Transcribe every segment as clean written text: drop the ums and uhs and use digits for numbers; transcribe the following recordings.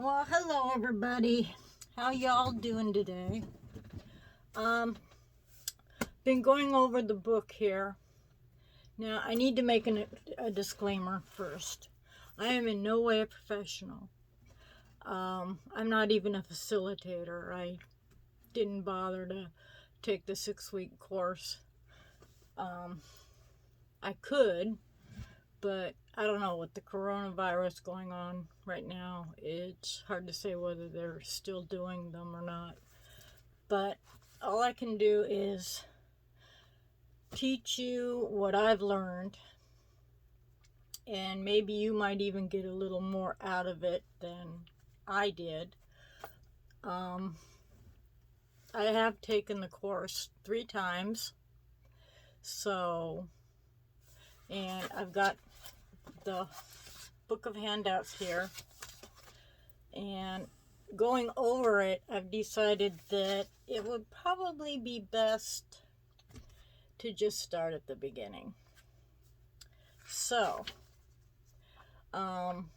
Well, hello everybody. How y'all doing today? Been going over the book here. Now, I need to make a disclaimer first. I am in no way a professional. I'm not even a facilitator. I didn't bother to take the 6-week course. I could, but I don't know, with the coronavirus going on right now, it's hard to say whether they're still doing them or not. But all I can do is teach you what I've learned, and maybe you might even get a little more out of it than I did. I have taken the course 3 times, and I've got the book of handouts here, and going over it, I've decided that it would probably be best to just start at the beginning. So, I'm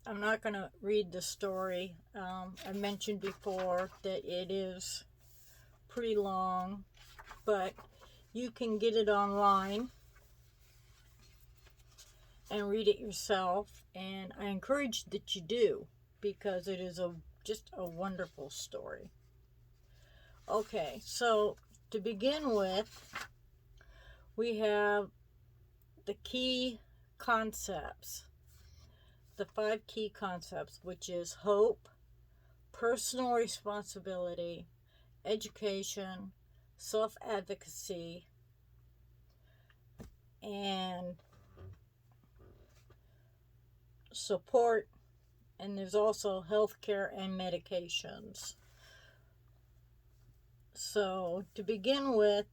not going to read the story. I mentioned before that it is pretty long, but you can get it online and read it yourself, and I encourage that you do, because it is just a wonderful story. Okay, so to begin with, we have the key concepts, the 5 key concepts, which is hope, personal responsibility, education, self-advocacy, and support, and there's also healthcare and medications. So to begin with,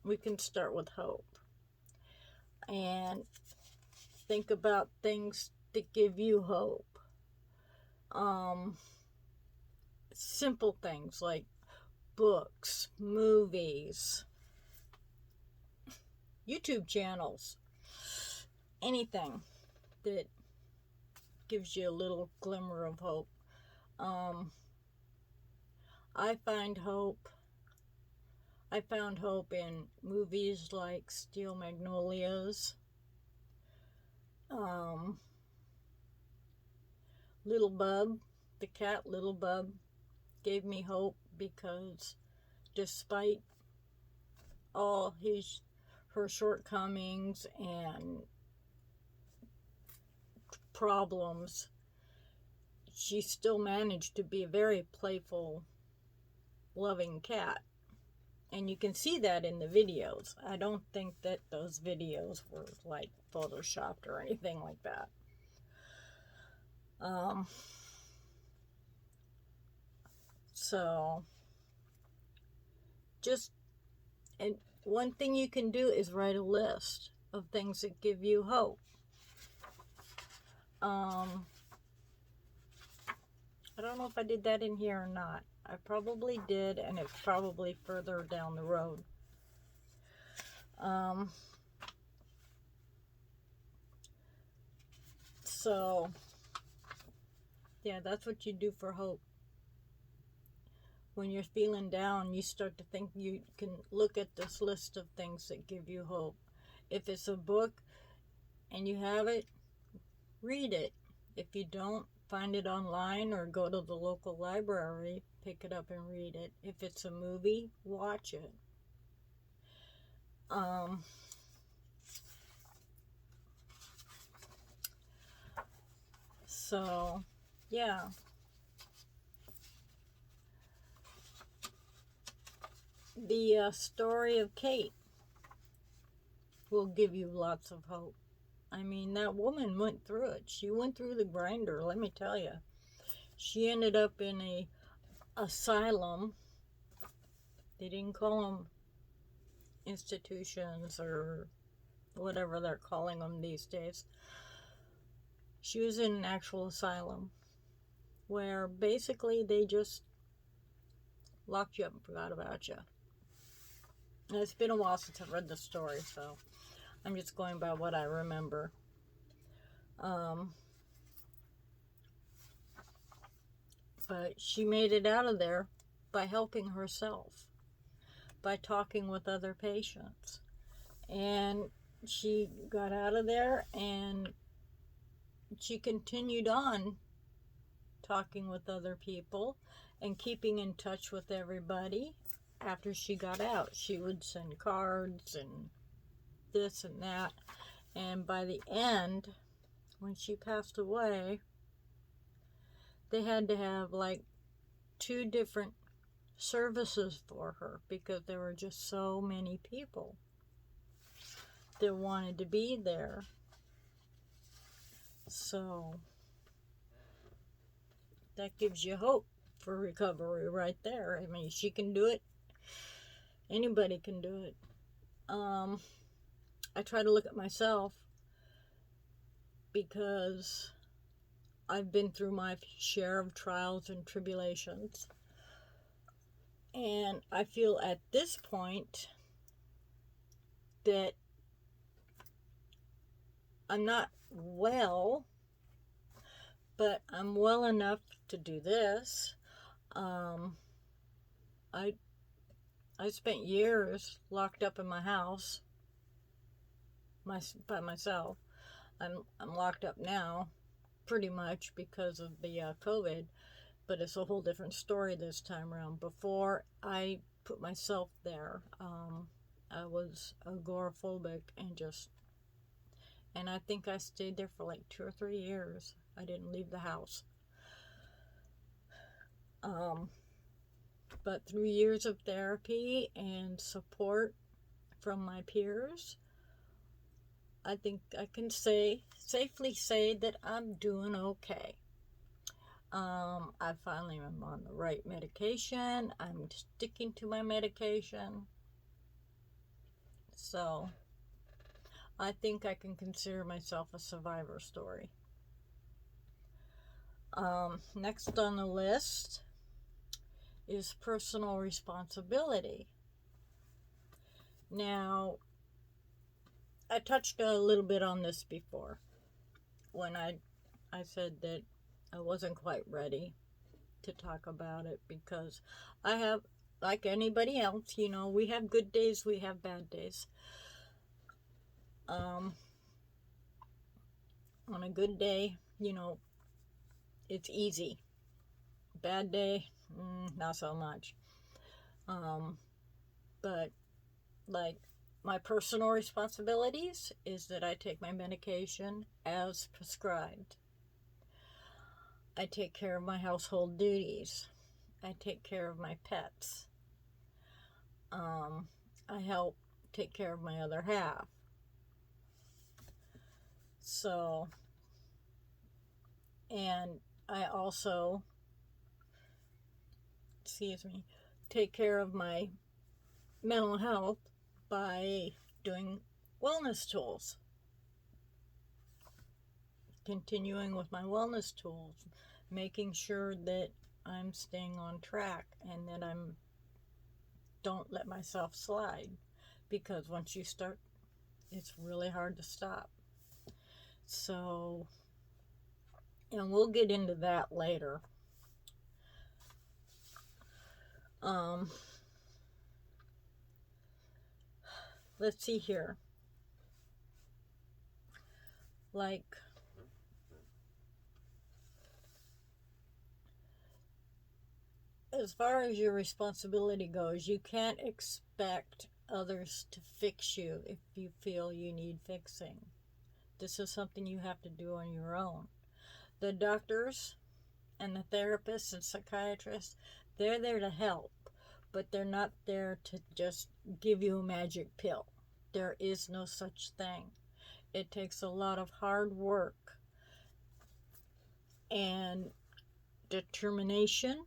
we can start with hope and think about things that give you hope. Simple things like books, movies, YouTube channels, anything that gives you a little glimmer of hope. I found hope in movies like Steel Magnolias, Little Bub, the cat Little Bub, gave me hope, because despite all her shortcomings and problems, she still managed to be a very playful, loving cat. And you can see that in the videos. I don't think that those videos were like photoshopped or anything like that. And one thing you can do is write a list of things that give you hope. I don't know if I did that in here or not. I probably did, and it's probably further down the road. So, yeah, that's what you do for hope. When you're feeling down, you start to think, you can look at this list of things that give you hope. If it's a book and you have it, read it. If you don't, find it online or go to the local library, pick it up and read it. If it's a movie, watch it. So, yeah. The story of Kate will give you lots of hope. I mean, that woman went through it. She went through the grinder, let me tell you. She ended up in a asylum. They didn't call them institutions or whatever they're calling them these days. She was in an actual asylum where basically they just locked you up and forgot about you. And it's been a while since I've read the story, so I'm just going by what I remember. But she made it out of there by helping herself, by talking with other patients. And she got out of there and she continued on talking with other people and keeping in touch with everybody. After she got out, she would send cards and this and that. And by the end, when she passed away, they had to have like 2 different services for her because there were just so many people that wanted to be there. So that gives you hope for recovery right there. I mean, she can do it. Anybody can do it. I try to look at myself because I've been through my share of trials and tribulations. And I feel at this point that I'm not well, but I'm well enough to do this. I spent years locked up in my house by myself. I'm locked up now pretty much because of the COVID, but it's a whole different story this time around. Before I put myself there, I was agoraphobic and I think I stayed there for like 2 or 3 years. I didn't leave the house. But through years of therapy and support from my peers, I think I can safely say that I'm doing okay. I finally am on the right medication. I'm sticking to my medication. So I think I can consider myself a survivor story. Next on the list is personal responsibility. Now, I touched a little bit on this before when I said that I wasn't quite ready to talk about it because I have, like anybody else, we have good days, we have bad days. On a good day, it's easy. Bad day, not so much. But like my personal responsibilities is that I take my medication as prescribed. I take care of my household duties. I take care of my pets. I help take care of my other half. So, and I also, take care of my mental health by doing wellness tools. Continuing with my wellness tools, making sure that I'm staying on track and that don't let myself slide, because once you start, it's really hard to stop. So, and we'll get into that later. Let's see here. Like, as far as your responsibility goes, you can't expect others to fix you if you feel you need fixing. This is something you have to do on your own. The doctors and the therapists and psychiatrists, they're there to help, but they're not there to just give you a magic pill. There is no such thing. It takes a lot of hard work and determination,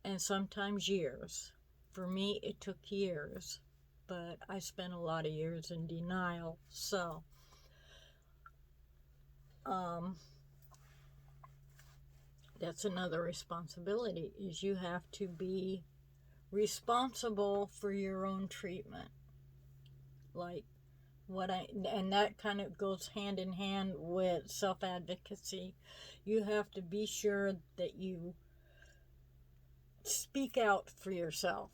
and sometimes years. For me, it took years, but I spent a lot of years in denial. So, that's another responsibility, is you have to be responsible for your own treatment. Like and that kind of goes hand in hand with self-advocacy. You have to be sure that you speak out for yourself.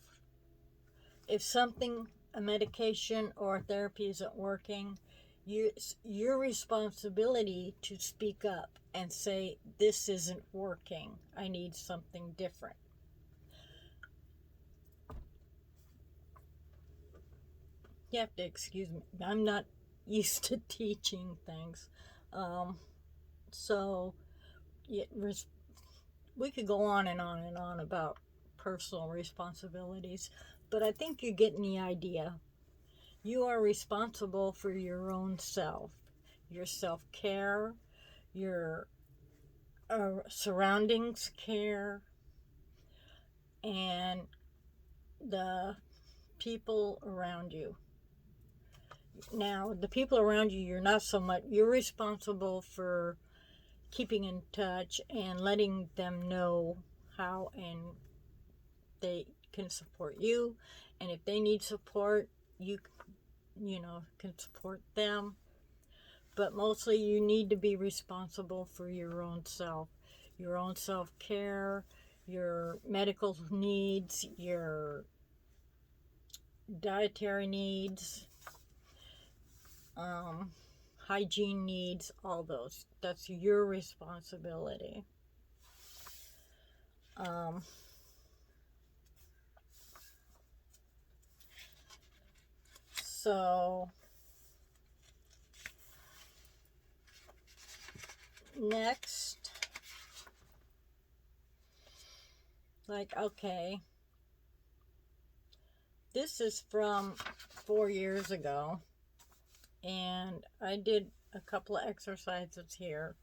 If something, a medication or therapy isn't working, it's your responsibility to speak up and say, this isn't working. I need something different. You have to excuse me. I'm not used to teaching things. So we could go on and on and on about personal responsibilities, but I think you're getting the idea. You are responsible for your own self, your self-care, your surroundings care, and the people around you. Now, the people around you, you're not so much, you're responsible for keeping in touch and letting them know how and they can support you, and if they need support, you can support them. But mostly you need to be responsible for your own self-care, your medical needs, your dietary needs, hygiene needs, all those. That's your responsibility. So next, okay, this is from 4 years ago, and I did a couple of exercises here.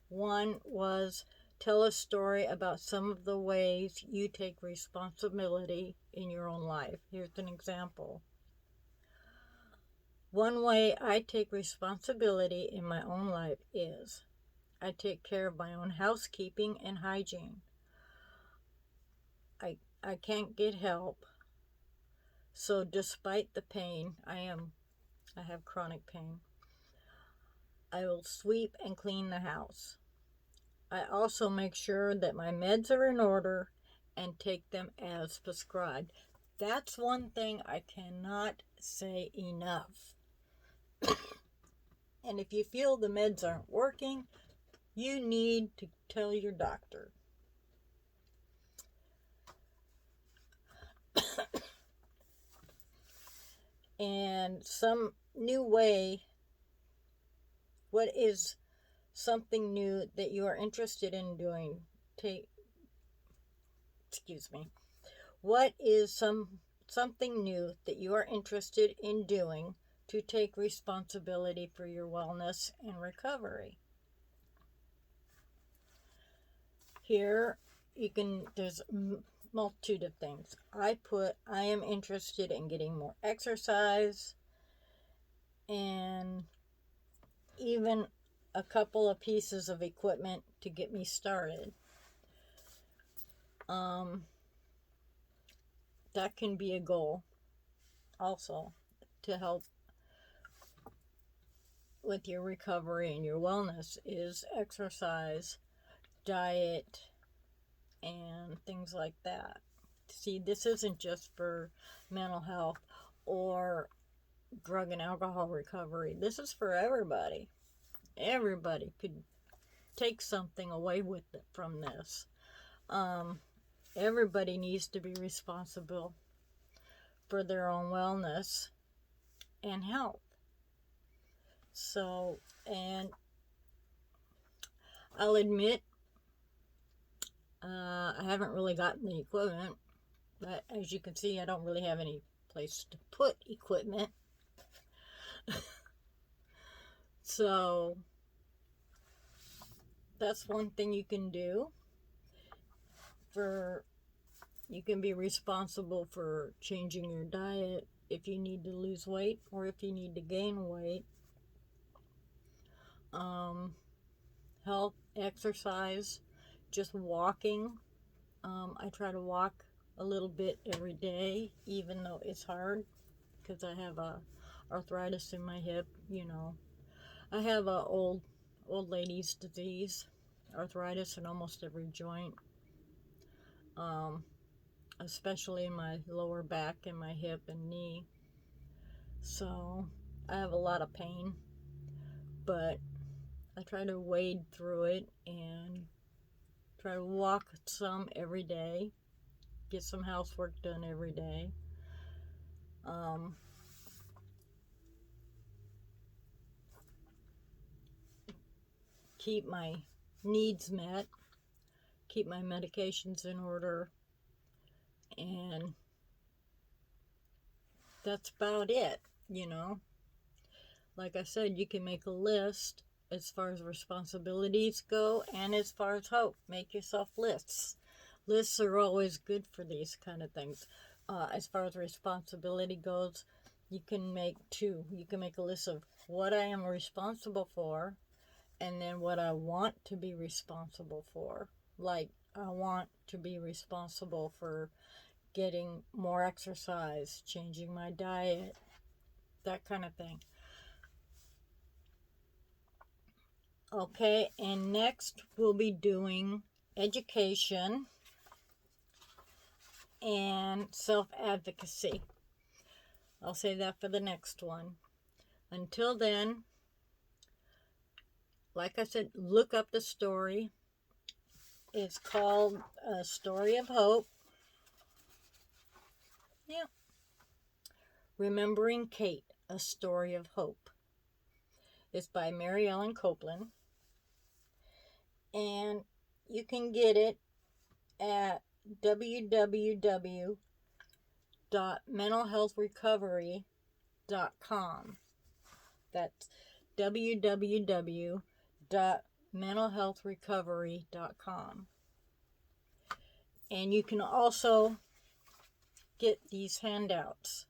One was tell a story about some of the ways you take responsibility in your own life. Here's an example. One way I take responsibility in my own life is I take care of my own housekeeping and hygiene. I can't get help, so despite the pain, I have chronic pain, I will sweep and clean the house. I also make sure that my meds are in order and take them as prescribed. That's one thing I cannot say enough. And if you feel the meds aren't working, you need to tell your doctor. And some new way, what is something new that you are interested in doing? What is something new that you are interested in doing to take responsibility for your wellness and recovery? Here there's a multitude of things. I am interested in getting more exercise, and even a couple of pieces of equipment to get me started. That can be a goal also, to help with your recovery and your wellness, is exercise, diet, and things like that. See, this isn't just for mental health or drug and alcohol recovery. This is for everybody. Everybody could take something away with it from this. Everybody needs to be responsible for their own wellness and health. So, and I'll admit, I haven't really gotten the equipment, but as you can see, I don't really have any place to put equipment. So that's one thing you can do. You can be responsible for changing your diet if you need to lose weight or if you need to gain weight. Health, exercise, just walking. I try to walk a little bit every day, even though it's hard because I have arthritis in my hip. I have a old lady's disease, arthritis in almost every joint. especially in my lower back and my hip and knee. So I have a lot of pain, but I try to wade through it and try to walk some every day, get some housework done every day. Keep my needs met, keep my medications in order, and that's about it, you know. Like I said, you can make a list as far as responsibilities go and as far as hope. Make yourself lists. Lists are always good for these kind of things. As far as responsibility goes, you can make two. You can make a list of what I am responsible for and then what I want to be responsible for. Like, I want to be responsible for getting more exercise, changing my diet, that kind of thing. Okay, and next we'll be doing education and self-advocacy. I'll save that for the next one. Until then, like I said, look up the story. It's called A Story of Hope. Yeah. Remembering Kate, A Story of Hope. It's by Mary Ellen Copeland. And you can get it at www.mentalhealthrecovery.com. That's www.mentalhealthrecovery.com. And you can also get these handouts.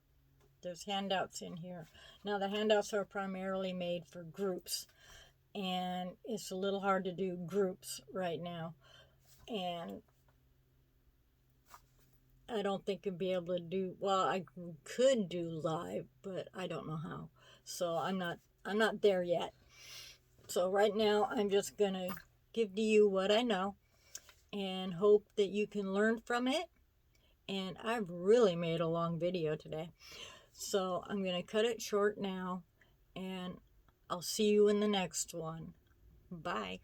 There's handouts in here. Now, the handouts are primarily made for groups, and it's a little hard to do groups right now. And I don't think I'd be able to do, well, I could do live, but I don't know how. So I'm not there yet. So right now I'm just going to give to you what I know and hope that you can learn from it. And I've really made a long video today. So I'm going to cut it short now, and I'll see you in the next one. Bye.